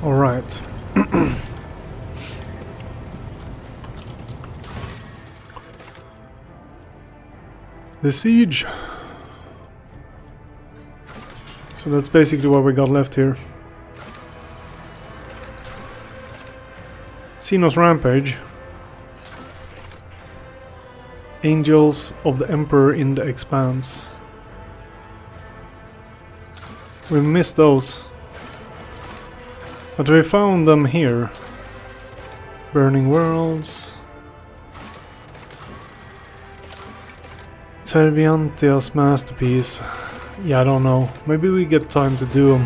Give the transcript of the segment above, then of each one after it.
All right. The siege. So that's basically what we got left here. Xenos Rampage. Angels of the Emperor in the Expanse. We missed those. But we found them here. Burning Worlds. Terviantia's Masterpiece. Yeah, I don't know. Maybe we get time to do them.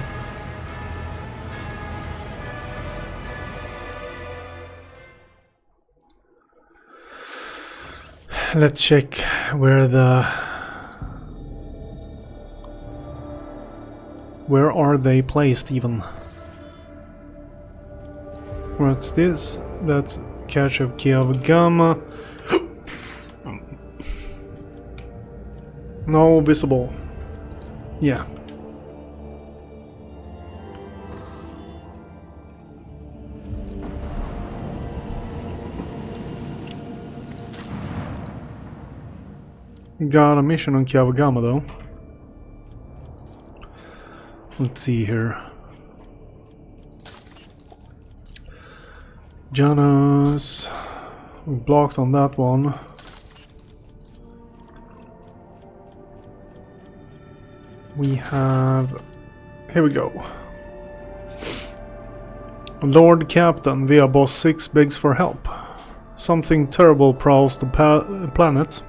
Let's check where are they placed even? What's this? That's Catch of Kiavagama. No visible. Yeah. Got a mission on Kiavagama though. Let's see here. Janus. We blocked on that one. We have... Here we go. Lord Captain via Boss 6 begs for help. Something terrible prowls the planet,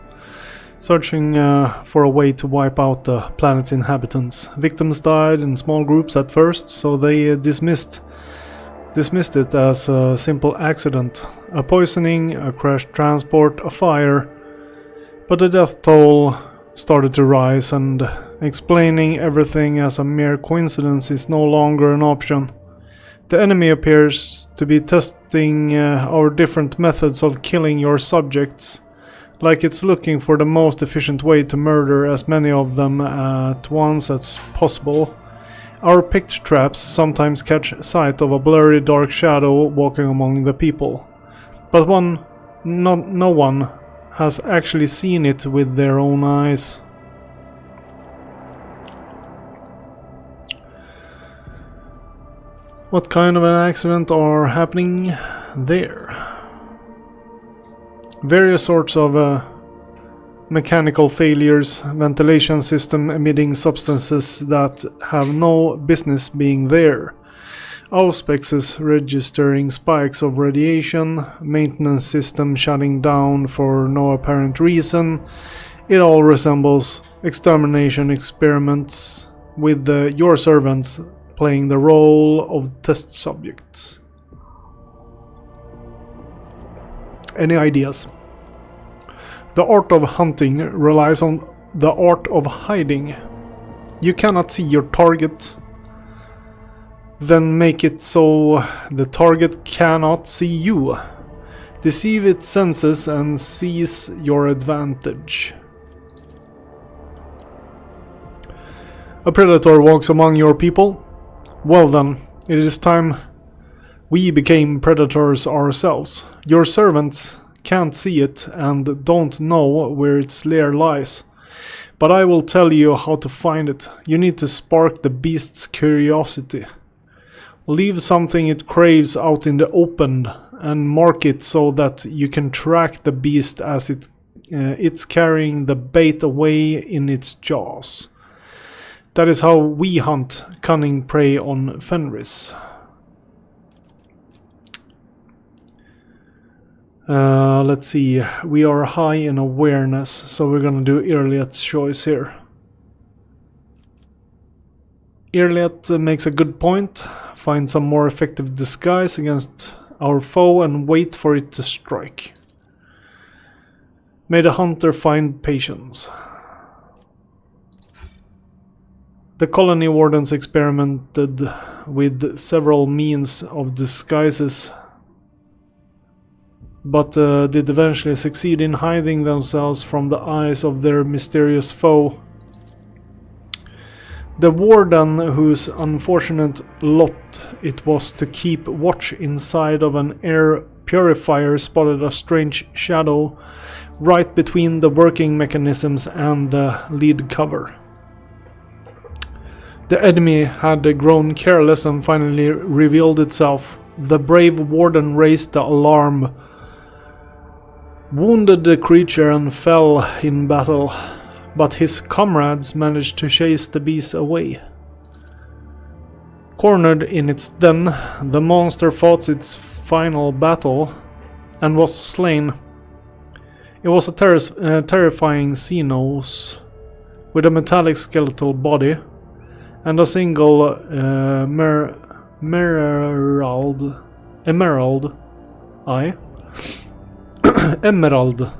searching for a way to wipe out the planet's inhabitants. Victims died in small groups at first, so they dismissed it as a simple accident. A poisoning, a crashed transport, a fire. But the death toll started to rise, and explaining everything as a mere coincidence is no longer an option. The enemy appears to be testing our different methods of killing your subjects, like it's looking for the most efficient way to murder as many of them at once as possible. Our picked traps sometimes catch sight of a blurry dark shadow walking among the people, but no one has actually seen it with their own eyes. What kind of an accident are happening there? Various sorts of mechanical failures, ventilation system emitting substances that have no business being there, auspexes registering spikes of radiation, maintenance system shutting down for no apparent reason. It all resembles extermination experiments with your servants playing the role of test subjects. Any ideas? The art of hunting relies on the art of hiding. You cannot see your target, then make it so the target cannot see you. Deceive its senses and seize your advantage. A predator walks among your people. Well then, it is time we became predators ourselves. Your servants can't see it and don't know where its lair lies. But I will tell you how to find it. You need to spark the beast's curiosity. Leave something it craves out in the open and mark it so that you can track the beast as it's carrying the bait away in its jaws. That is how we hunt cunning prey on Fenris. Let's see, we are high in awareness, so we're gonna do Irliet's choice here. Irliet makes a good point. Find some more effective disguise against our foe and wait for it to strike. May the hunter find patience. The colony wardens experimented with several means of disguises, but did eventually succeed in hiding themselves from the eyes of their mysterious foe. The warden, whose unfortunate lot it was to keep watch inside of an air purifier, spotted a strange shadow right between the working mechanisms and the lead cover. The enemy had grown careless and finally revealed itself. The brave warden raised the alarm, wounded the creature and fell in battle, but his comrades managed to chase the beast away. Cornered in its den, the monster fought its final battle and was slain. It was a terrifying Xenos with a metallic skeletal body and a single emerald eye. Emerald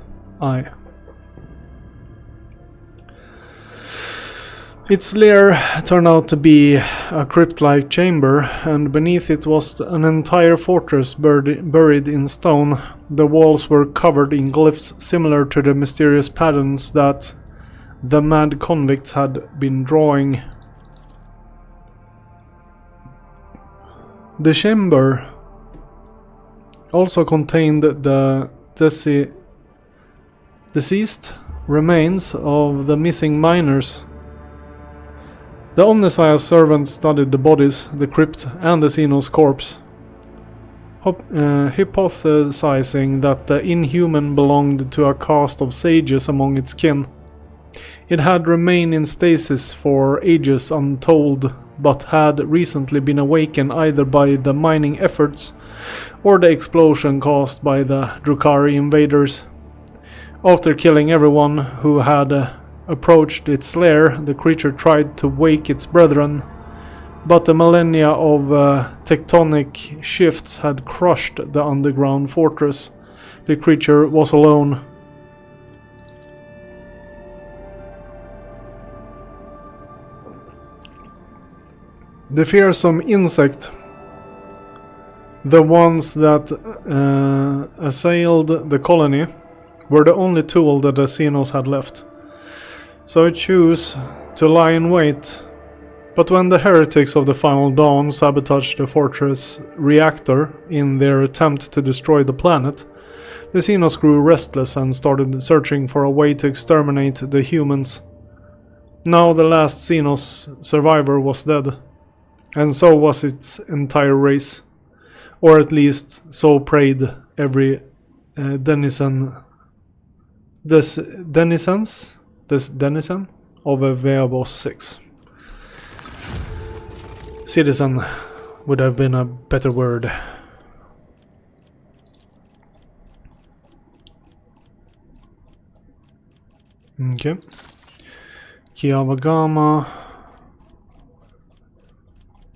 eye. Its lair turned out to be a crypt-like chamber, and beneath it was an entire fortress buried in stone. The walls were covered in glyphs similar to the mysterious patterns that the mad convicts had been drawing. The chamber also contained the deceased remains of the missing miners. The Omnissiah's servants studied the bodies, the crypt, and the Xenos corpse, hypothesizing that the inhuman belonged to a caste of sages among its kin. It had remained in stasis for ages untold, but had recently been awakened either by the mining efforts or the explosion caused by the Drukhari invaders. After killing everyone who had approached its lair, the creature tried to wake its brethren, but the millennia of tectonic shifts had crushed the underground fortress. The creature was alone. The fearsome insect, the ones that assailed the colony, were the only tool that the Xenos had left. So it chose to lie in wait. But when the heretics of the Final Dawn sabotaged the fortress reactor in their attempt to destroy the planet, the Xenos grew restless and started searching for a way to exterminate the humans. Now the last Xenos survivor was dead, and so was its entire race, or at least so prayed every denizen of a Veabos 6. Citizen would have been a better word. Okay. Kiavagama.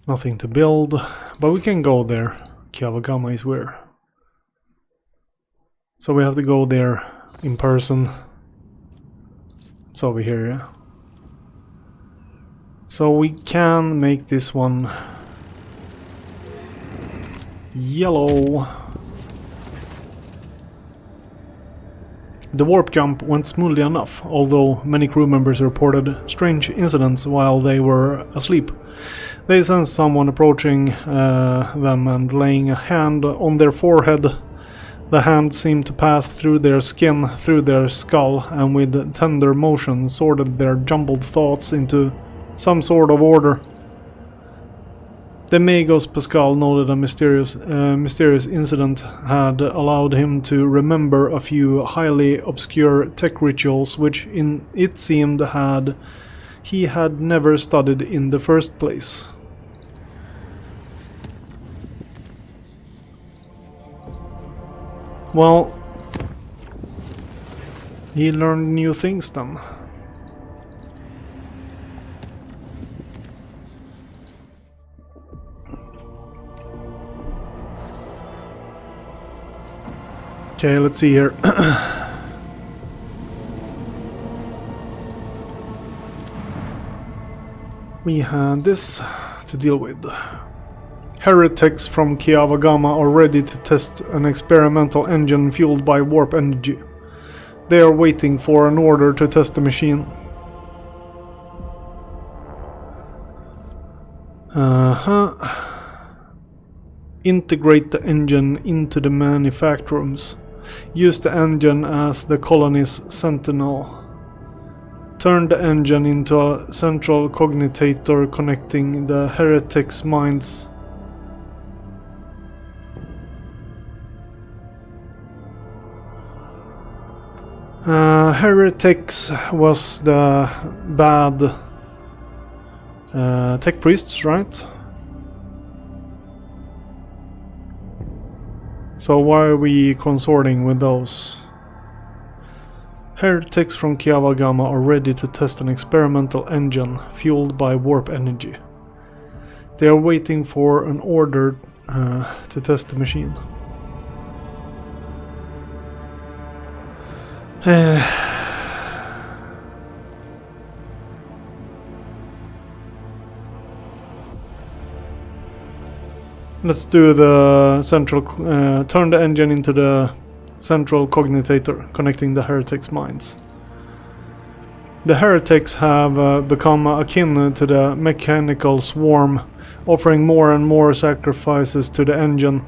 Nothing to build, but we can go there. Kiavagama is where? So we have to go there in person. It's over here, yeah. So we can make this one yellow. The warp jump went smoothly enough, although many crew members reported strange incidents while they were asleep. They sensed someone approaching them and laying a hand on their forehead. The hand seemed to pass through their skin, through their skull, and with tender motion sorted their jumbled thoughts into some sort of order. The Magos Pascal noted a mysterious incident had allowed him to remember a few highly obscure tech rituals which it seemed he had never studied in the first place. Well, he learned new things then. Okay, let's see here. We had this to deal with. Heretics from Kiavagama are ready to test an experimental engine fueled by warp energy. They are waiting for an order to test the machine. Integrate the engine into the manufactorums. Use the engine as the colony's sentinel. Turn the engine into a central cognitator connecting the heretics' minds. Heretics was the bad tech priests, right? So why are we consorting with those? Heretics from Kiava Gamma are ready to test an experimental engine fueled by warp energy. They are waiting for an order to test the machine. Let's do the central, turn the engine into the central cognitator, connecting the heretics' minds. The heretics have become akin to the mechanical swarm, offering more and more sacrifices to the engine.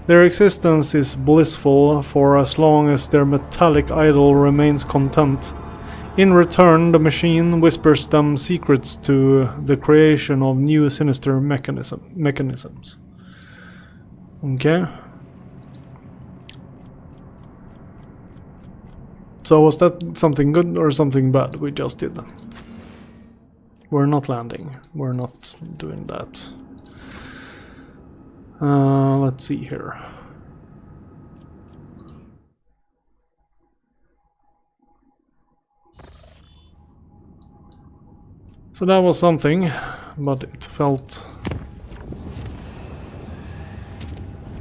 Their existence is blissful for as long as their metallic idol remains content. In return, the machine whispers them secrets to the creation of new sinister mechanisms. Okay. So was that something good or something bad we just did? We're not landing. We're not doing that. Let's see here. So that was something, but it felt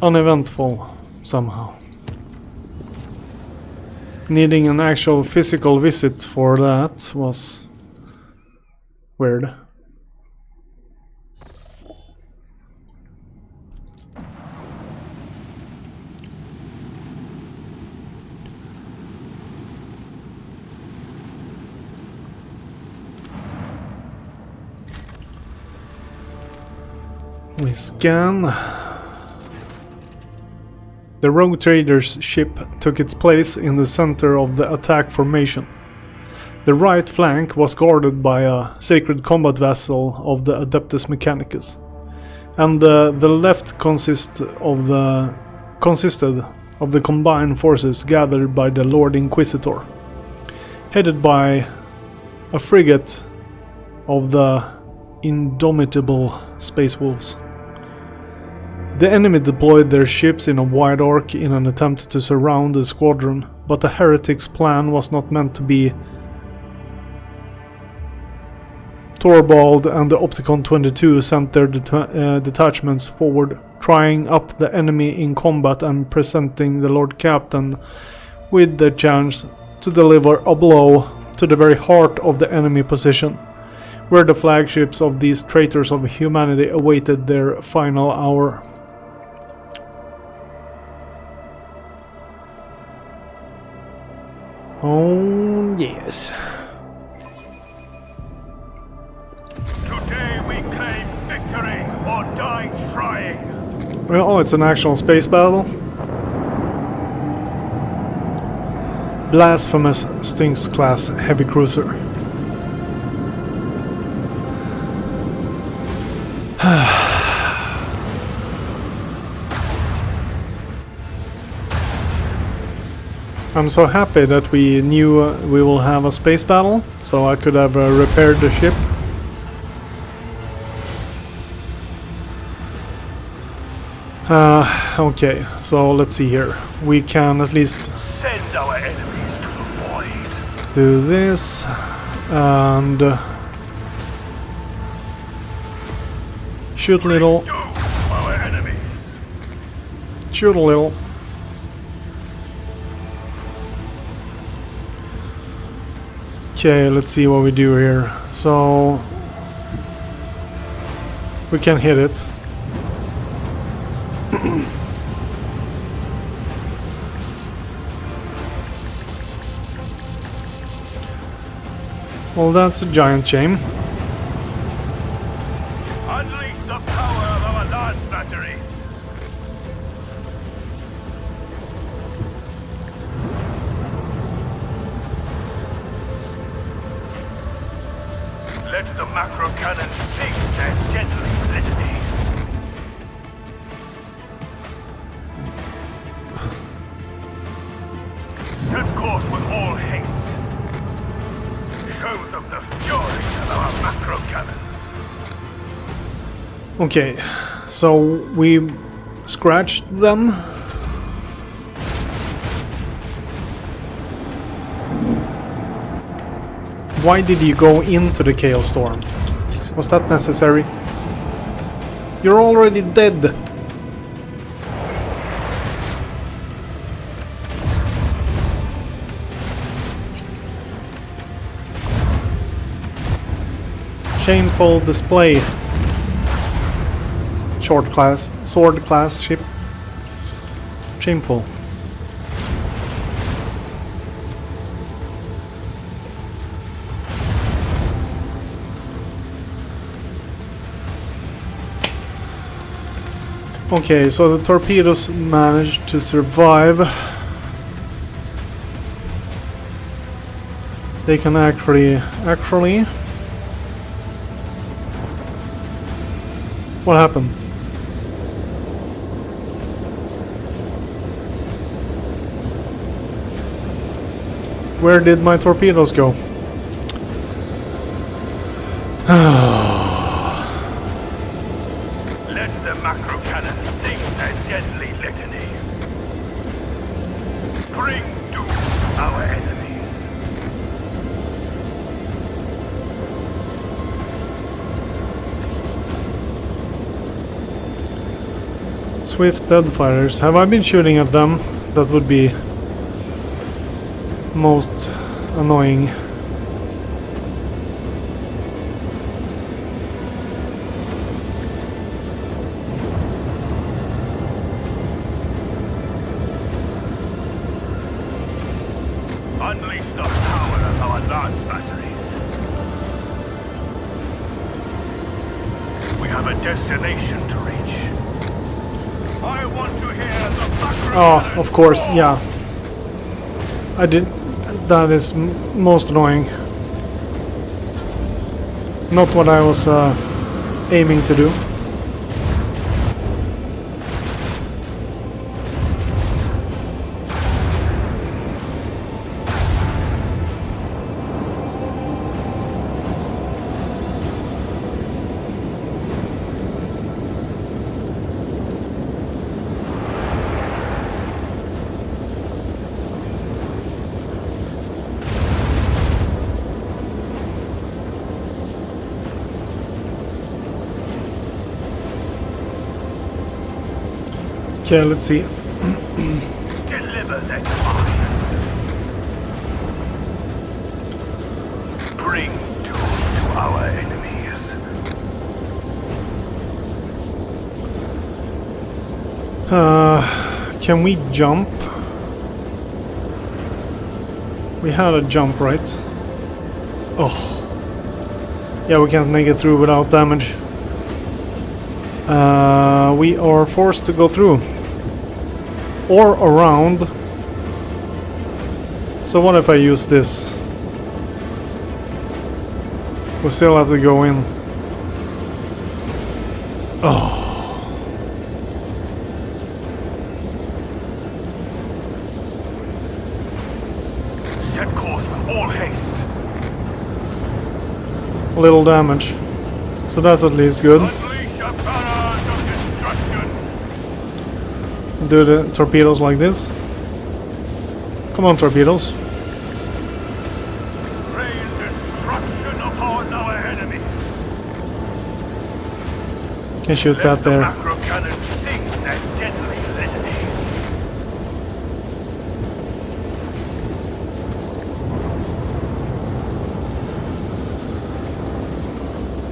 uneventful somehow. Needing an actual physical visit for that was weird. We scan. The rogue trader's ship took its place in the center of the attack formation. The right flank was guarded by a sacred combat vessel of the Adeptus Mechanicus, and the left consisted of the combined forces gathered by the Lord Inquisitor, headed by a frigate of the indomitable Space Wolves. The enemy deployed their ships in a wide arc in an attempt to surround the squadron, but the heretics' plan was not meant to be. Torvald and the Opticon 22 sent their detachments forward, trying up the enemy in combat and presenting the Lord Captain with the chance to deliver a blow to the very heart of the enemy position, where the flagships of these traitors of humanity awaited their final hour. Oh, yes. Today we claim victory or die trying. Well, oh, it's an actual space battle. Blasphemous Stinks class heavy cruiser. I'm so happy that we knew we will have a space battle, so I could have repaired the ship. Okay, so let's see here. We can at least Send our enemies to the void. do this and shoot a little. Do our enemies. Shoot a little. Okay, let's see what we do here. So we can hit it. Well, that's a giant shame. Unleash the advance batteries. Let the macro cannon sing their deadly litany. Set course with all haste. Show them the fury of our macro cannons. Okay, so we scratched them. Why did you go into the Chaos Storm? Was that necessary? You're already dead. Shameful display. Sword class ship. Shameful. Okay, so the torpedoes managed to survive. They can actually... What happened? Where did my torpedoes go? Let the macro cannon sing their deadly litany. Bring doom to our enemies. Swift deadfighters. Have I been shooting at them? That would be most annoying. Unleash the power of our lance batteries. We have a destination to reach. I want to hear the macro Oh, cannon of course, roar. yeah. I did. That is most annoying. Not what I was aiming to do. Okay, let's see. Deliver their demise. Bring doom to our enemies. Can we jump? We had a jump, right? Oh. Yeah, we can't make it through without damage. We are forced to go through. Or around. So what if I use this? We still have to go in. Oh. Set course with all haste. A little damage. So that's at least good. Unleash a barrage of destruction. Do the torpedoes like this. Come on, torpedoes. Rain destruction upon our enemies. Can shoot Let that the there. macro cannon sing their deadly litany.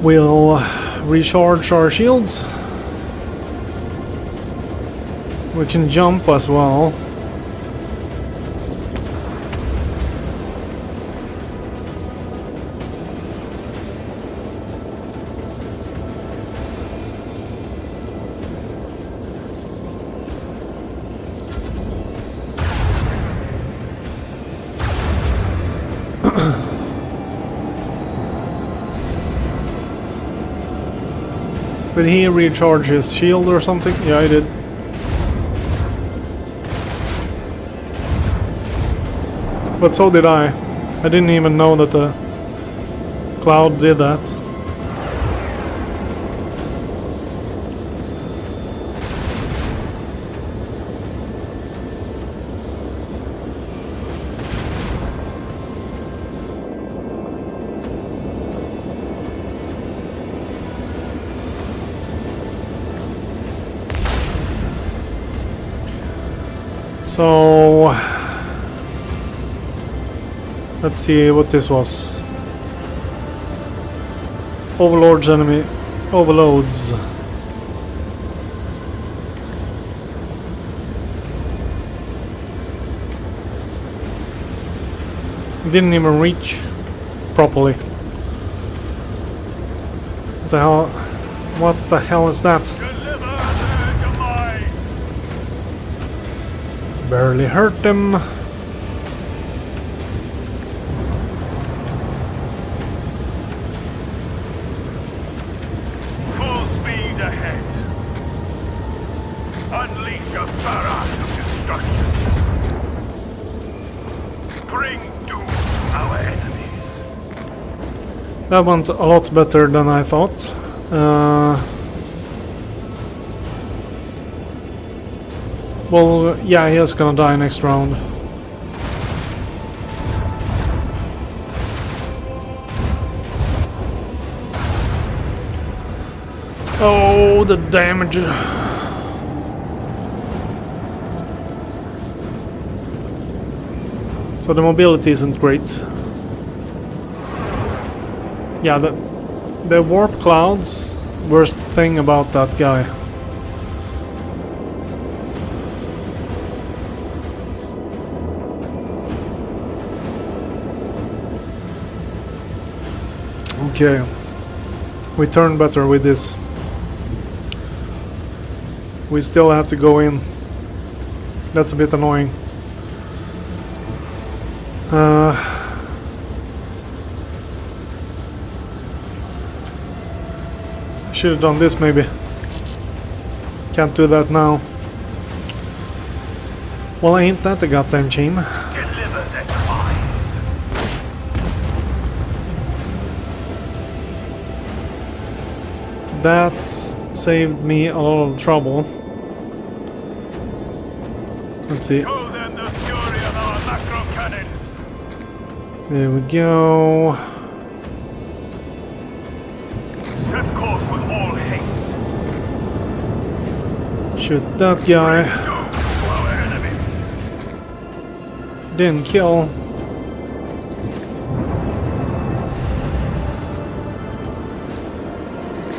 We'll recharge our shields. We can jump as well. Did he recharge his shield or something? Yeah, he did. But so did I. I didn't even know that the cloud did that. So let's see what this was. Overlord's enemy overloads. Didn't even reach properly. What the hell? What the hell is that? Barely hurt him. Full speed ahead. Unleash a barrage of destruction. Bring doom our enemies. That went a lot better than I thought. Well, yeah, he is gonna die next round. Oh, the damage. So the mobility isn't great. Yeah, the warp clouds, worst thing about that guy. Okay, we turn better with this. We still have to go in. That's a bit annoying. Should have done this maybe. Can't do that now. Well, ain't that a goddamn shame? Deliver their demise. That saved me a lot of trouble. Let's see. Show them the fury of our macro cannons. There we go. Set course with all haste. Shoot that guy. Doom to our enemies. Didn't kill.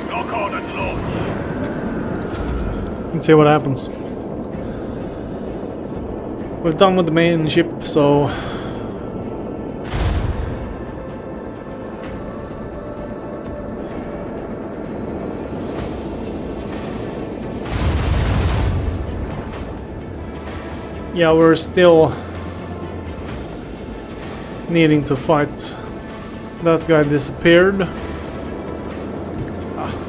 Lock on and launch. Let's see what happens. We're done with the main ship, so yeah, we're still needing to fight. That guy disappeared.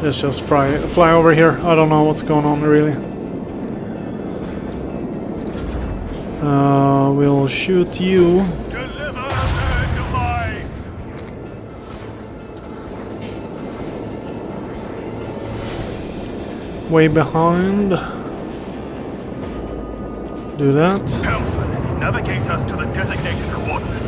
Let's just fly over here. I don't know what's going on really. We'll shoot you. Deliver their demise. Way behind. Do that. Helmsman, navigate us to the designated coordinates.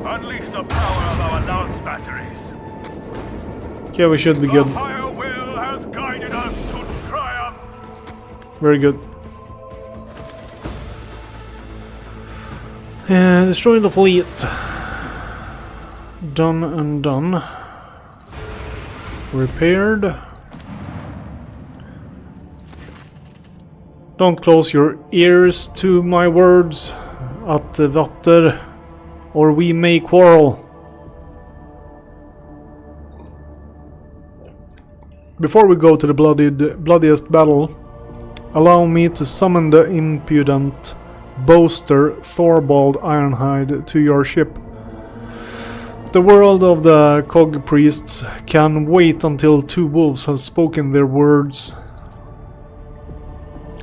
Unleash the power of our lance batteries. Okay, we should be The good. higher will has guided us to triumph. Very good. Destroy the fleet. Done and done. Repaired. Don't close your ears to my words, Edvardsson, or we may quarrel. Before we go to the bloodiest battle, allow me to summon the impudent boaster Thorvald Ironhide to your ship. The world of the Cog Priests can wait until two wolves have spoken their words.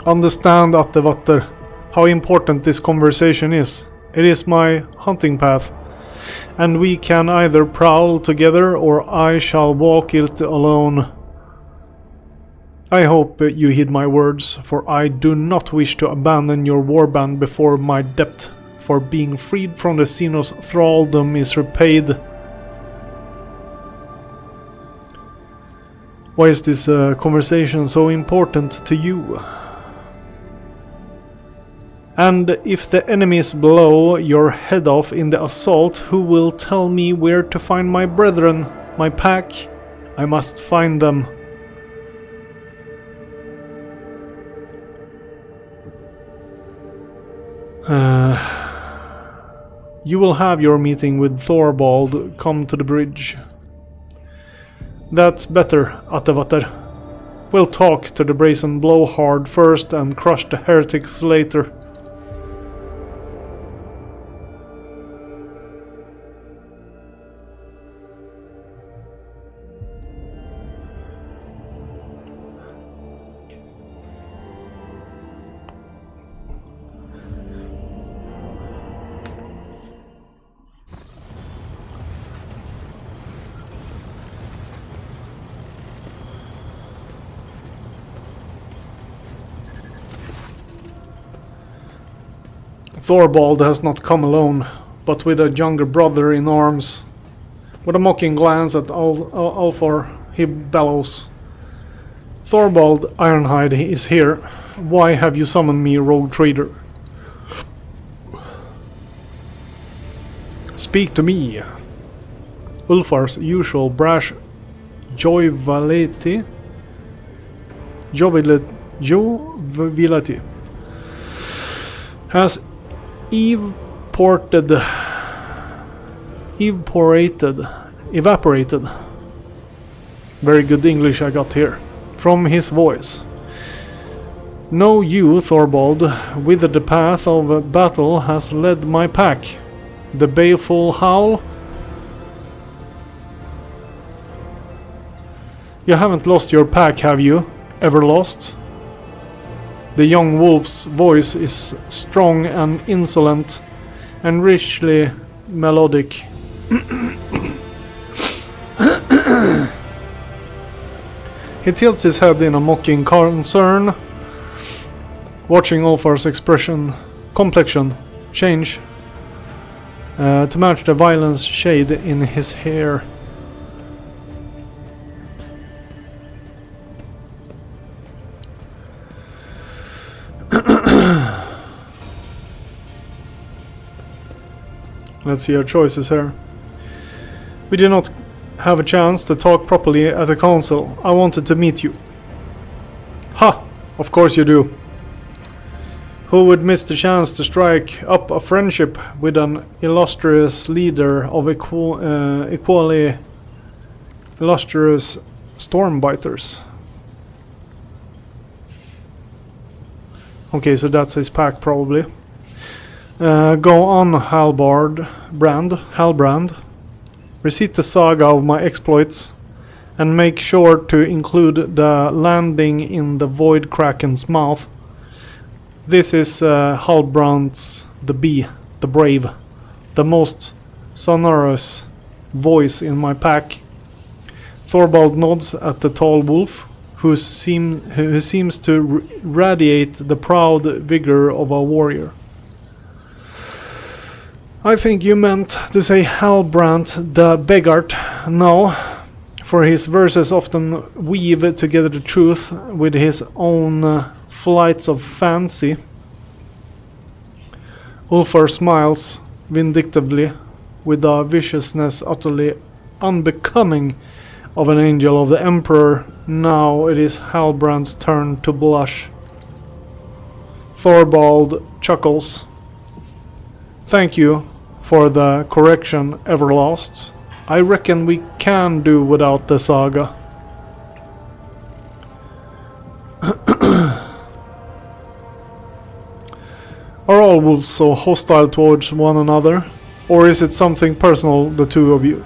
Understand, Edvardsson, how important this conversation is. It is my hunting path, and we can either prowl together or I shall walk it alone. I hope you heed my words, for I do not wish to abandon your warband before my debt for being freed from the Xenos thraldom is repaid. Why is this conversation so important to you? And if the enemies blow your head off in the assault, who will tell me where to find my brethren, my pack? I must find them. You will have your meeting with Thorvald. Come to the bridge. That's better, Edvardsson. We'll talk to the brazen blowhard first and crush the heretics later. Thorvald has not come alone, but with a younger brother in arms. With a mocking glance at Alfar, he bellows. Thorvald Ironhide is here. Why have you summoned me, rogue traitor? Speak to me. Ulfar's usual brash joviality has evaporated. Very good English I got here. From his voice. Know you, Thorvald, whither the path of battle has led my pack? The baleful howl? You haven't lost your pack, have you? Ever lost? The young wolf's voice is strong and insolent, and richly melodic. He tilts his head in a mocking concern, watching Alfar's complexion change to match the violence shade in his hair. Let's see our choices here. We did not have a chance to talk properly at the council. I wanted to meet you. Ha! Of course you do. Who would miss the chance to strike up a friendship with an illustrious leader of equally illustrious Stormbiters? Okay, so that's his pack probably. Go on, Halbrand. Recite the saga of my exploits, and make sure to include the landing in the Void Kraken's mouth. This is Halbrand's the brave, the most sonorous voice in my pack. Thorvald nods at the tall wolf, who seems to radiate the proud vigor of a warrior. I think you meant to say Halbrand the Beggart. No, for his verses often weave together the truth with his own flights of fancy. Ulfar smiles vindictively with a viciousness utterly unbecoming of an angel of the Emperor. Now it is Halbrand's turn to blush. Thorvald chuckles. Thank you for the correction, Everlast. I reckon we can do without the saga. Are all wolves so hostile towards one another? Or is it something personal, the two of you?